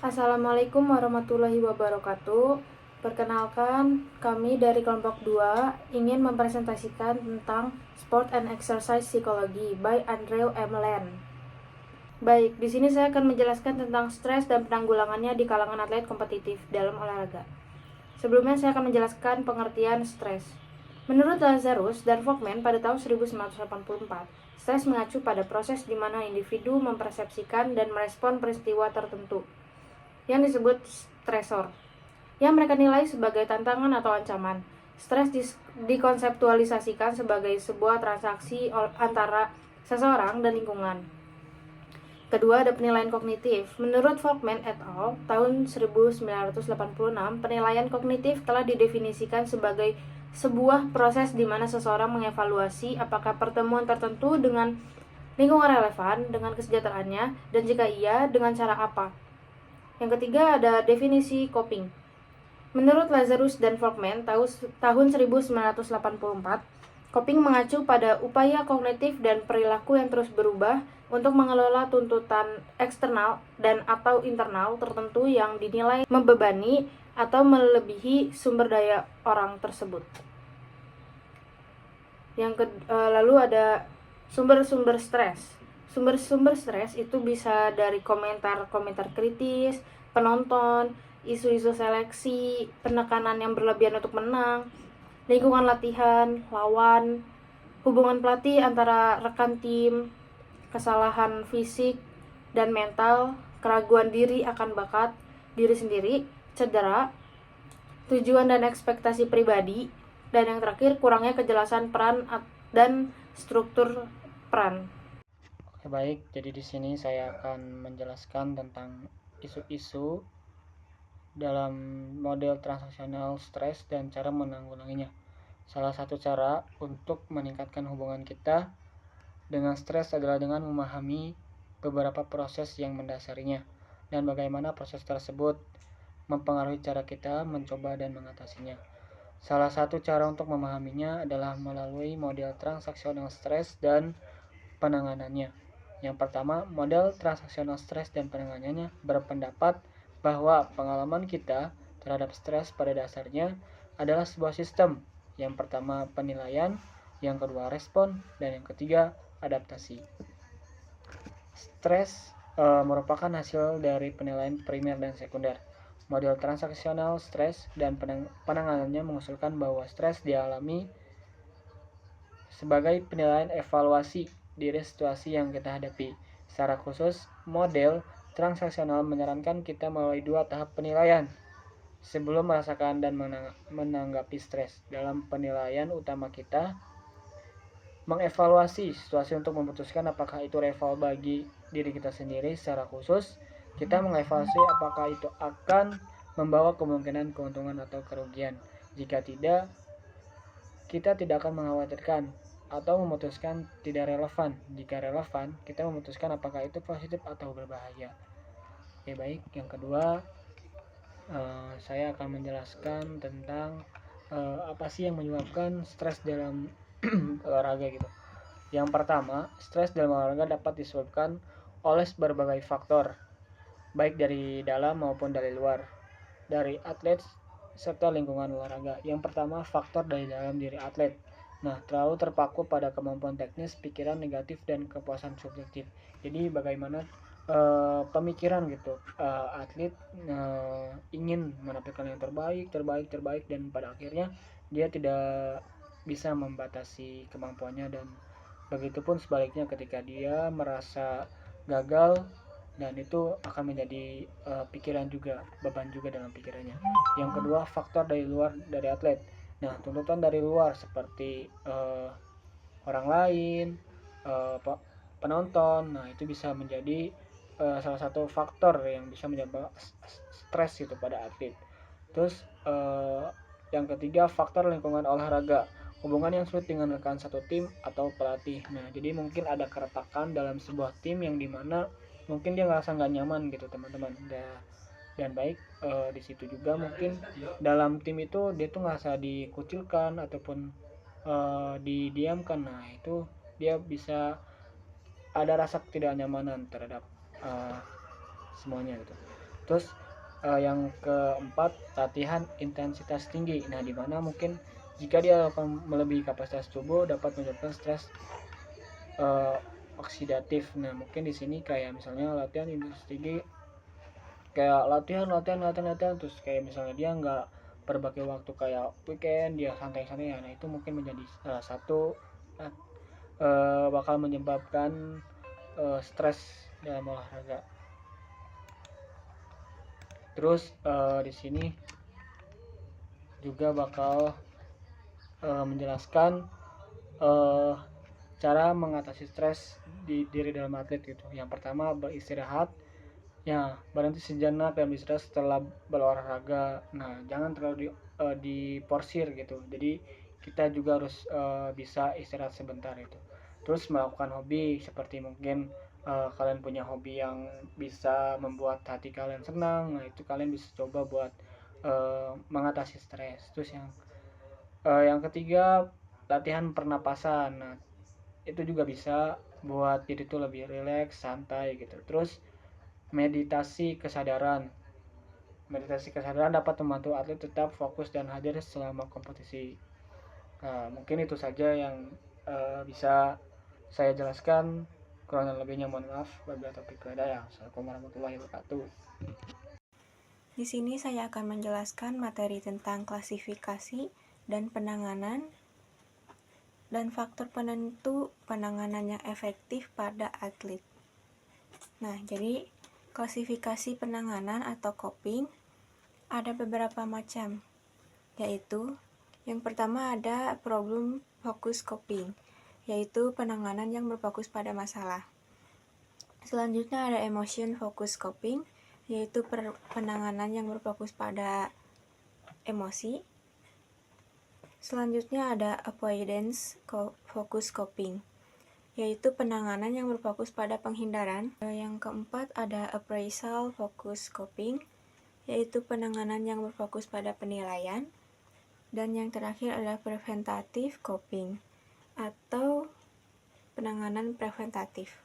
Assalamualaikum warahmatullahi wabarakatuh. Perkenalkan, kami dari kelompok 2 ingin mempresentasikan tentang Sport and Exercise Psychology by Andrew M. Land. Baik, di sini saya akan menjelaskan tentang stres dan penanggulangannya di kalangan atlet kompetitif dalam olahraga. Sebelumnya saya akan menjelaskan pengertian stres. Menurut Lazarus dan Volkmann pada tahun 1984, stres mengacu pada proses di mana individu mempersepsikan dan merespon peristiwa tertentu yang disebut stresor, yang mereka nilai sebagai tantangan atau ancaman. Stres dikonseptualisasikan sebagai sebuah transaksi antara seseorang dan lingkungan. Kedua, ada penilaian kognitif. Menurut Volkmann et al. Tahun 1986, penilaian kognitif telah didefinisikan sebagai sebuah proses di mana seseorang mengevaluasi apakah pertemuan tertentu dengan lingkungan relevan dengan kesejahteraannya, dan jika iya, dengan cara apa. Yang ketiga, ada definisi coping. Menurut Lazarus dan Volkmann tahun 1984, coping mengacu pada upaya kognitif dan perilaku yang terus berubah untuk mengelola tuntutan eksternal dan atau internal tertentu yang dinilai membebani atau melebihi sumber daya orang tersebut. Lalu ada sumber-sumber stres. Sumber-sumber stres itu bisa dari komentar-komentar kritis, penonton, isu-isu seleksi, penekanan yang berlebihan untuk menang, lingkungan latihan, lawan, hubungan pelatih antara rekan tim, kesalahan fisik dan mental, keraguan diri akan bakat diri sendiri, cedera, tujuan dan ekspektasi pribadi, dan yang terakhir kurangnya kejelasan peran dan struktur peran. Oke, baik. Jadi di sini saya akan menjelaskan tentang isu-isu dalam model transaksional stres dan cara menanggulanginya. Salah satu cara untuk meningkatkan hubungan kita dengan stres adalah dengan memahami beberapa proses yang mendasarinya dan bagaimana proses tersebut mempengaruhi cara kita mencoba dan mengatasinya. Salah satu cara untuk memahaminya adalah melalui model transaksional stres dan penanganannya. Yang pertama, model transaksional stres dan penanganannya berpendapat bahwa pengalaman kita terhadap stres pada dasarnya adalah sebuah sistem. Yang pertama, penilaian, yang kedua, respon, dan yang ketiga, adaptasi. Stres merupakan hasil dari penilaian primer dan sekunder. Model transaksional stres dan penanganannya mengusulkan bahwa stres dialami sebagai penilaian evaluasi dari situasi yang kita hadapi. Secara khusus, model transaksional menyarankan kita melalui dua tahap penilaian sebelum merasakan dan menanggapi stres. Dalam penilaian utama kita mengevaluasi situasi untuk memutuskan apakah itu rival bagi diri kita sendiri. Secara khusus, kita mengevaluasi apakah itu akan membawa kemungkinan keuntungan atau kerugian. Jika tidak, kita tidak akan mengkhawatirkan atau memutuskan tidak relevan. Jika relevan, kita memutuskan apakah itu positif atau berbahaya. Oke, baik. Yang kedua, saya akan menjelaskan tentang apa sih yang menyebabkan stres dalam olahraga gitu. Yang pertama, stres dalam olahraga dapat disebabkan oleh berbagai faktor, baik dari dalam maupun dari luar, dari atlet serta lingkungan olahraga. Yang pertama, faktor dari dalam diri atlet. Nah, terlalu terpaku pada kemampuan teknis, pikiran negatif, dan kepuasan subjektif. Jadi bagaimana pemikiran gitu, atlet ingin menampilkan yang terbaik, dan pada akhirnya dia tidak bisa membatasi kemampuannya, dan begitupun sebaliknya ketika dia merasa gagal, dan itu akan menjadi pikiran juga, beban juga dalam pikirannya. Yang kedua, faktor dari luar dari atlet. Nah, tuntutan dari luar seperti orang lain, penonton, nah itu bisa menjadi salah satu faktor yang bisa menyebabkan stres gitu pada atlet. Terus yang ketiga, faktor lingkungan olahraga, hubungan yang sulit dengan rekan satu tim atau pelatih. Nah, jadi mungkin ada keretakan dalam sebuah tim yang dimana mungkin dia ngerasa nggak nyaman gitu teman-teman. Dan baik di situ juga mungkin dalam tim itu dia tuh ngerasa dikucilkan ataupun didiamkan. Nah, itu dia bisa ada rasa ketidaknyamanan terhadap semuanya gitu. Terus yang keempat, latihan intensitas tinggi. Nah, di mana mungkin jika dia akan melebihi kapasitas tubuh dapat menyebabkan stres oksidatif. Nah, mungkin di sini kayak misalnya latihan intensitas tinggi, kayak latihan terus kayak misalnya dia nggak berbagi waktu kayak weekend dia santai-santai. Nah, itu mungkin menjadi salah satu bakal menyebabkan stres dalam olahraga. Terus di sini juga bakal menjelaskan cara mengatasi stres di diri dalam atlet gitu. Yang pertama, beristirahat. Ya, berhenti sejenak dan beristirahat setelah berolahraga. Nah, jangan terlalu diporsir gitu. Jadi kita juga harus bisa istirahat sebentar itu. Terus melakukan hobi seperti mungkin kalian punya hobi yang bisa membuat hati kalian senang. Nah, itu kalian bisa coba buat mengatasi stres. Terus yang ketiga, latihan pernapasan. Nah, itu juga bisa buat diri tuh lebih rileks, santai gitu. Terus meditasi kesadaran. Meditasi kesadaran dapat membantu atlet tetap fokus dan hadir selama kompetisi. Nah, mungkin itu saja yang bisa saya jelaskan. Kurang lebihnya mohon maaf. Wabillahi taufiq wal hidayah. Assalamualaikum warahmatullahi wabarakatuh. Di sini saya akan menjelaskan materi tentang klasifikasi dan penanganan dan faktor penentu penanganan yang efektif pada atlet. Nah, jadi klasifikasi penanganan atau coping ada beberapa macam, yaitu yang pertama ada problem focus coping, yaitu penanganan yang berfokus pada masalah. Selanjutnya ada emotion focus coping, yaitu penanganan yang berfokus pada emosi. Selanjutnya ada avoidance focus coping, yaitu penanganan yang berfokus pada penghindaran. Yang keempat ada appraisal focus coping, yaitu penanganan yang berfokus pada penilaian. Dan yang terakhir ada preventative coping, atau penanganan preventatif.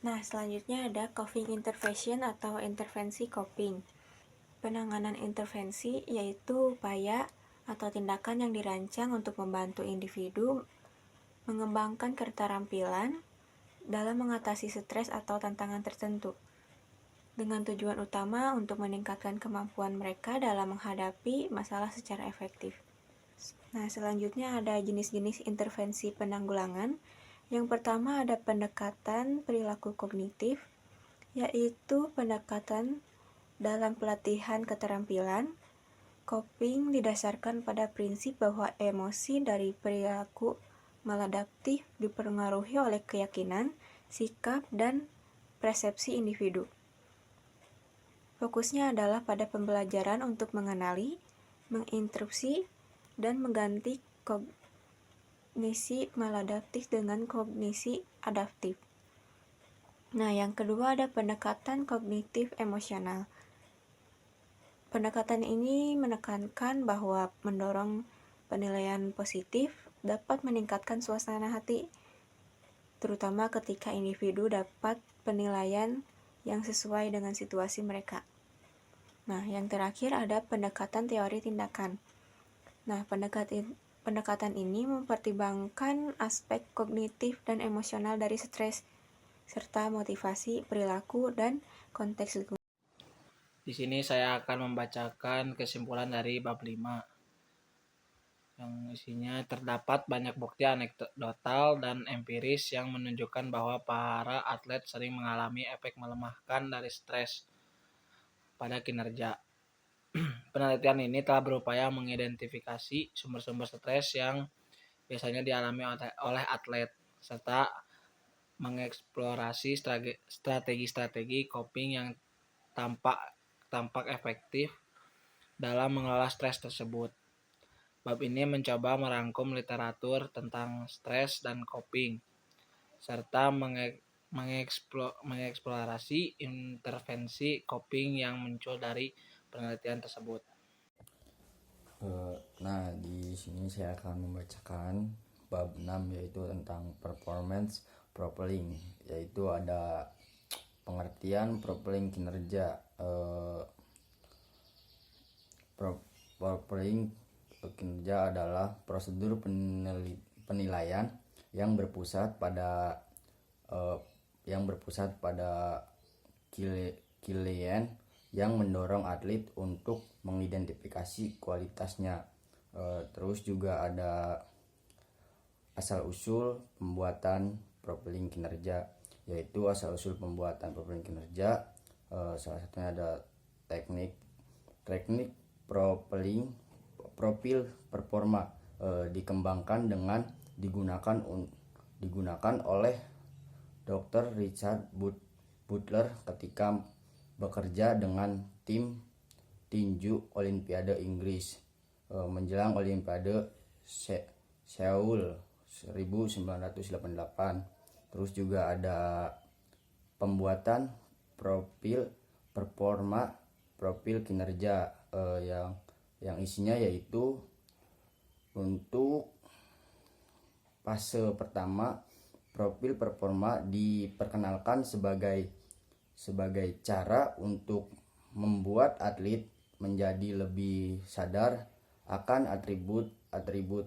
Nah, selanjutnya ada coping intervention atau intervensi coping. Penanganan intervensi yaitu upaya atau tindakan yang dirancang untuk membantu individu mengembangkan keterampilan dalam mengatasi stres atau tantangan tertentu, dengan tujuan utama untuk meningkatkan kemampuan mereka dalam menghadapi masalah secara efektif. Nah, selanjutnya ada jenis-jenis intervensi penanggulangan. Yang pertama ada pendekatan perilaku kognitif, yaitu pendekatan dalam pelatihan keterampilan. Coping didasarkan pada prinsip bahwa emosi dari perilaku maladaptif dipengaruhi oleh keyakinan, sikap, dan persepsi individu. Fokusnya adalah pada pembelajaran untuk mengenali, menginterupsi, dan mengganti kognisi maladaptif dengan kognisi adaptif. Nah, yang kedua ada pendekatan kognitif emosional. Pendekatan ini menekankan bahwa mendorong penilaian positif dapat meningkatkan suasana hati, terutama ketika individu dapat penilaian yang sesuai dengan situasi mereka. Nah, yang terakhir ada pendekatan teori tindakan. Nah, pendekatan ini mempertimbangkan aspek kognitif dan emosional dari stres, serta motivasi, perilaku, dan konteks lingkungan. Di sini saya akan membacakan kesimpulan dari bab 5 yang isinya terdapat banyak bukti anekdotal dan empiris yang menunjukkan bahwa para atlet sering mengalami efek melemahkan dari stres pada kinerja. Penelitian ini telah berupaya mengidentifikasi sumber-sumber stres yang biasanya dialami oleh atlet serta mengeksplorasi strategi-strategi coping yang tampak efektif dalam mengelola stres tersebut. Bab ini mencoba merangkum literatur tentang stres dan coping, serta mengeksplorasi intervensi coping yang muncul dari penelitian tersebut. Nah, di sini saya akan membacakan bab 6, yaitu tentang performance profiling, yaitu ada pengertian profiling kinerja. Profiling kinerja adalah prosedur penilaian yang berpusat pada klien yang mendorong atlet untuk mengidentifikasi kualitasnya. Terus juga ada asal-usul pembuatan profiling kinerja, yaitu asal-usul pembuatan profiling kinerja salah satunya ada teknik profil performa dikembangkan dengan digunakan oleh Dr. Richard Butler ketika bekerja dengan tim tinju Olimpiade Inggris menjelang Olimpiade Seoul 1988. Terus juga ada pembuatan profil kinerja yang isinya yaitu untuk fase pertama, profil performa diperkenalkan sebagai cara untuk membuat atlet menjadi lebih sadar akan atribut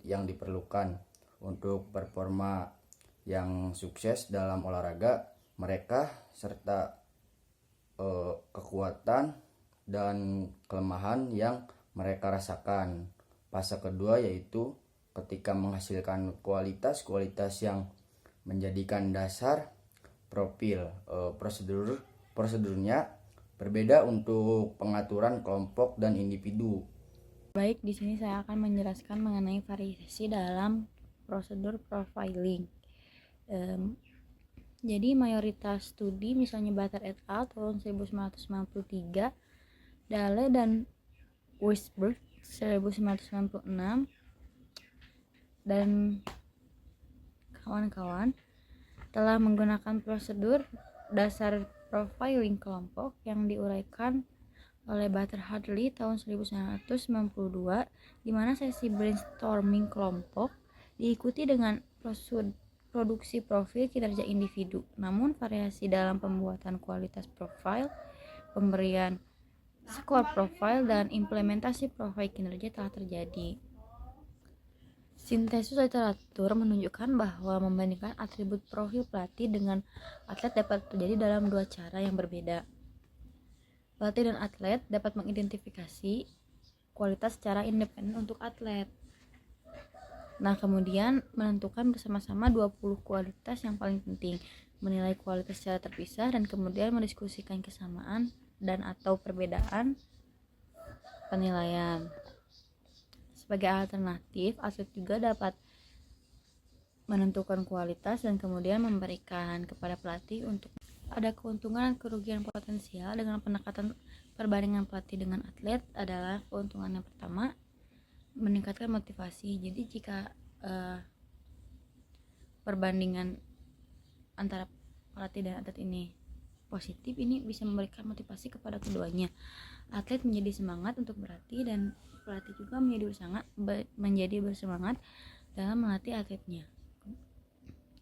yang diperlukan untuk performa yang sukses dalam olahraga mereka, serta kekuatan dan kelemahan yang mereka rasakan. Fase kedua yaitu ketika menghasilkan kualitas yang menjadikan dasar profil. Prosedurnya berbeda untuk pengaturan kelompok dan individu. Baik, di sini saya akan menjelaskan mengenai variasi dalam prosedur profiling. Jadi mayoritas studi, misalnya Butter et al. Tahun 1993, Dale dan Weisberg 1996, dan kawan-kawan telah menggunakan prosedur dasar profiling kelompok yang diuraikan oleh Butter Hadley tahun 1992, di mana sesi brainstorming kelompok diikuti dengan produksi profil kinerja individu. Namun variasi dalam pembuatan kualitas profil, pemberian skor profil, dan implementasi profil kinerja telah terjadi. Sintesis literatur menunjukkan bahwa membandingkan atribut profil pelatih dengan atlet dapat terjadi dalam dua cara yang berbeda. Pelatih dan atlet dapat mengidentifikasi kualitas secara independen untuk atlet. Nah, kemudian menentukan bersama-sama 20 kualitas yang paling penting, menilai kualitas secara terpisah, dan kemudian mendiskusikan kesamaan dan atau perbedaan penilaian. Sebagai alternatif, atlet juga dapat menentukan kualitas dan kemudian memberikan kepada pelatih untuk ada keuntungan dan kerugian potensial dengan pendekatan perbandingan pelatih dengan atlet. Adalah keuntungan yang pertama, meningkatkan motivasi. Jadi jika perbandingan antara pelatih dan atlet ini positif, ini bisa memberikan motivasi kepada keduanya. Atlet menjadi semangat untuk berlatih dan pelatih juga menjadi bersemangat dalam melatih atletnya.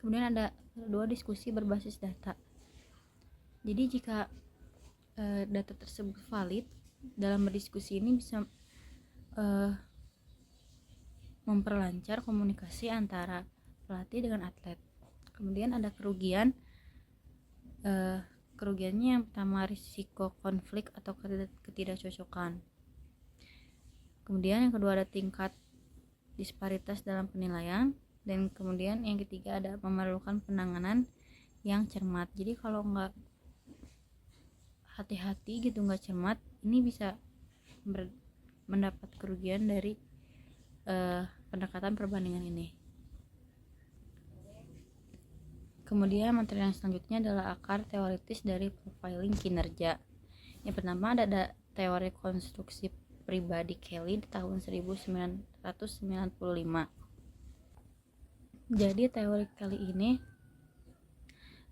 Kemudian ada kedua, diskusi berbasis data. Jadi jika data tersebut valid, dalam berdiskusi ini bisa memperlancar komunikasi antara pelatih dengan atlet. Kemudian ada kerugian. Kerugiannya yang pertama, risiko konflik atau ketidakcocokan. Kemudian yang kedua ada tingkat disparitas dalam penilaian, dan kemudian yang ketiga ada memerlukan penanganan yang cermat. Jadi kalau nggak hati-hati gitu, nggak cermat, ini bisa mendapat kerugian dari pendekatan perbandingan ini. Kemudian materi yang selanjutnya adalah akar teoritis dari profiling kinerja. Yang pertama ada teori konstruksi pribadi Kelly di tahun 1995. Jadi teori Kelly ini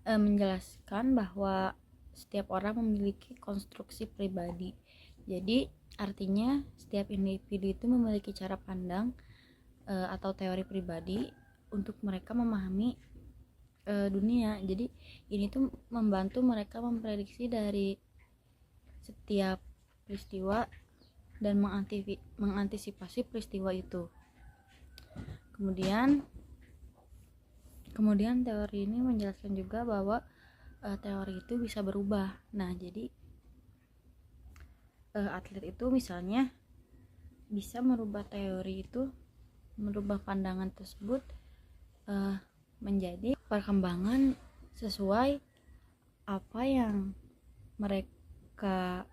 menjelaskan bahwa setiap orang memiliki konstruksi pribadi. Jadi artinya setiap individu itu memiliki cara pandang atau teori pribadi untuk mereka memahami dunia. Jadi ini tuh membantu mereka memprediksi dari setiap peristiwa dan mengantisipasi peristiwa itu. Kemudian teori ini menjelaskan juga bahwa teori itu bisa berubah. Nah, jadi atlet itu misalnya bisa merubah pandangan tersebut menjadi perkembangan sesuai apa yang mereka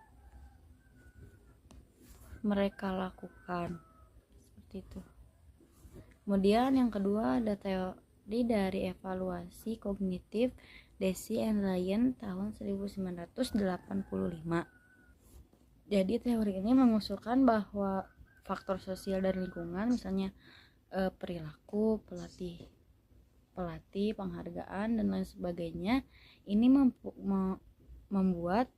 lakukan, seperti itu. Kemudian yang kedua ada teori dari evaluasi kognitif Deci and Ryan tahun 1985. Jadi teori ini mengusulkan bahwa faktor sosial dan lingkungan, misalnya perilaku, pelatih, penghargaan dan lain sebagainya, ini membuat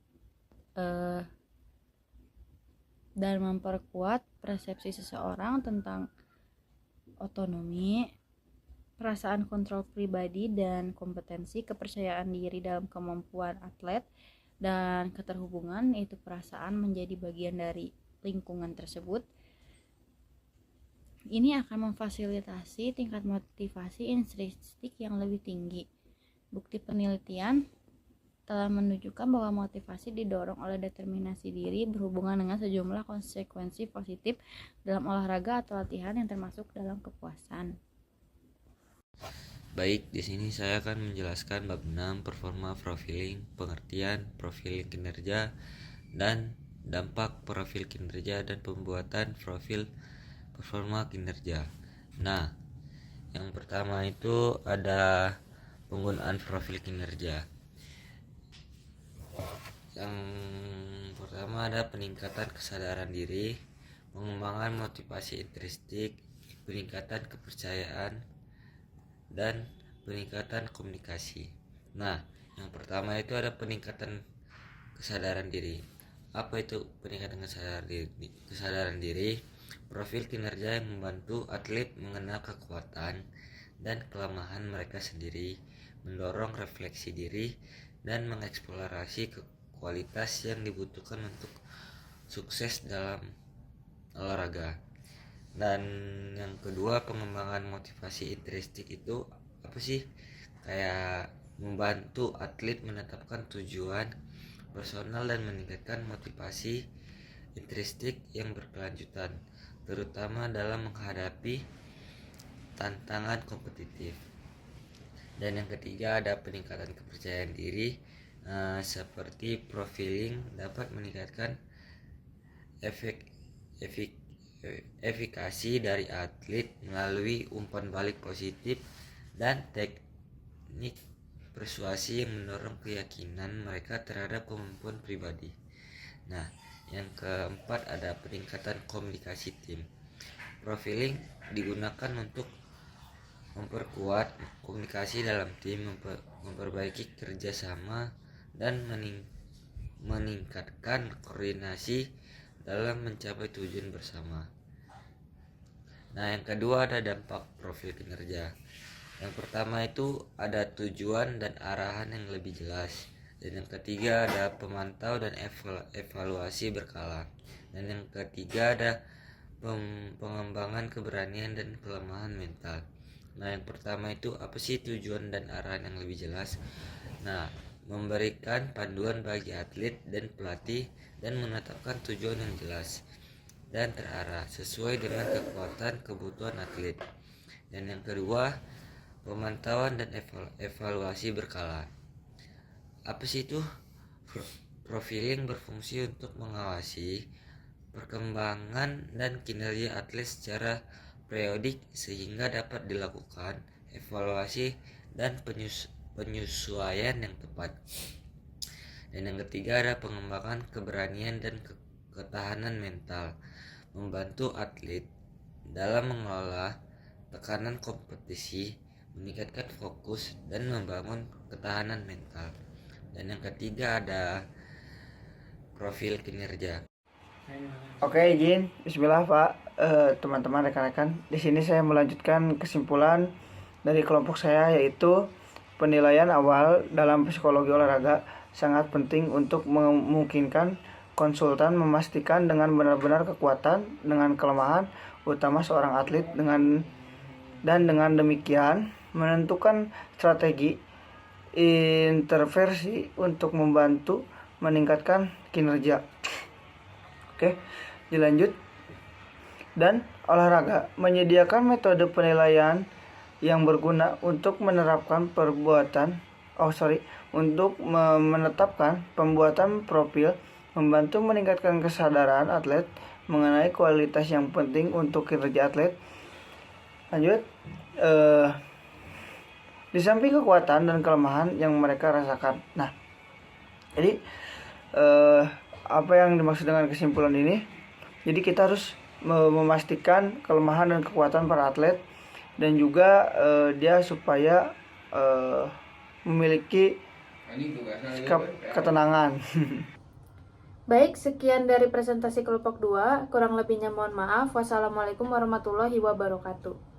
dan memperkuat persepsi seseorang tentang otonomi, perasaan kontrol pribadi dan kompetensi, kepercayaan diri dalam kemampuan atlet, dan keterhubungan, yaitu perasaan menjadi bagian dari lingkungan tersebut. Ini akan memfasilitasi tingkat motivasi intrinsik yang lebih tinggi. Bukti penelitian telah menunjukkan bahwa motivasi didorong oleh determinasi diri berhubungan dengan sejumlah konsekuensi positif dalam olahraga atau latihan yang termasuk dalam kepuasan. Baik, di sini saya akan menjelaskan bab 6 performa profiling, pengertian profiling kinerja dan dampak profil kinerja dan pembuatan profil performa kinerja. Nah, yang pertama itu ada penggunaan profil kinerja. Yang pertama ada peningkatan kesadaran diri, pengembangan motivasi intrinsik, peningkatan kepercayaan, dan peningkatan komunikasi. Nah, yang pertama itu ada peningkatan kesadaran diri. Apa itu peningkatan kesadaran diri? Profil kinerja yang membantu atlet mengenal kekuatan dan kelemahan mereka sendiri, mendorong refleksi diri, dan mengeksplorasi kualitas yang dibutuhkan untuk sukses dalam olahraga. Dan yang kedua, pengembangan motivasi intrinsik itu apa sih? Kayak membantu atlet menetapkan tujuan personal dan meningkatkan motivasi intrinsik yang berkelanjutan, terutama dalam menghadapi tantangan kompetitif. Dan yang ketiga ada peningkatan kepercayaan diri, seperti profiling dapat meningkatkan efikasi dari atlet melalui umpan balik positif dan teknik persuasi yang mendorong keyakinan mereka terhadap kemampuan pribadi. Nah, yang keempat ada peningkatan komunikasi tim. Profiling digunakan untuk memperkuat komunikasi dalam tim, memperbaiki kerjasama, dan meningkatkan koordinasi dalam mencapai tujuan bersama. Nah, yang kedua ada dampak profil kinerja. Yang pertama itu ada tujuan dan arahan yang lebih jelas. Dan yang ketiga ada pemantau dan evaluasi berkala. Dan yang ketiga ada pengembangan keberanian dan kelemahan mental. Nah, yang pertama itu apa sih tujuan dan arahan yang lebih jelas? Nah, memberikan panduan bagi atlet dan pelatih dan menetapkan tujuan yang jelas dan terarah sesuai dengan kekuatan kebutuhan atlet. Dan yang kedua, pemantauan dan evaluasi berkala. Apa sih itu? Profiling berfungsi untuk mengawasi perkembangan dan kinerja atlet secara periodik sehingga dapat dilakukan evaluasi dan penyesuaian yang tepat. Dan yang ketiga ada pengembangan keberanian dan ketahanan mental, membantu atlet dalam mengelola tekanan kompetisi, meningkatkan fokus, dan membangun ketahanan mental. Dan yang ketiga ada profil kinerja. Oke, izin. Bismillah, Pak. Teman-teman, rekan-rekan. Di sini saya melanjutkan kesimpulan dari kelompok saya, yaitu penilaian awal dalam psikologi olahraga sangat penting untuk memungkinkan konsultan memastikan dengan benar-benar kekuatan dengan kelemahan utama seorang atlet dengan demikian menentukan strategi intervensi untuk membantu meningkatkan kinerja. Oke, dilanjut. Dan olahraga menyediakan metode penilaian yang berguna untuk menerapkan menetapkan pembuatan profil, membantu meningkatkan kesadaran atlet mengenai kualitas yang penting untuk kinerja atlet. Lanjut, di samping kekuatan dan kelemahan yang mereka rasakan. Nah, jadi apa yang dimaksud dengan kesimpulan ini? Jadi kita harus memastikan kelemahan dan kekuatan para atlet, dan juga dia supaya memiliki sikap ketenangan. Baik, sekian dari presentasi kelompok 2. Kurang lebihnya mohon maaf. Wassalamualaikum warahmatullahi wabarakatuh.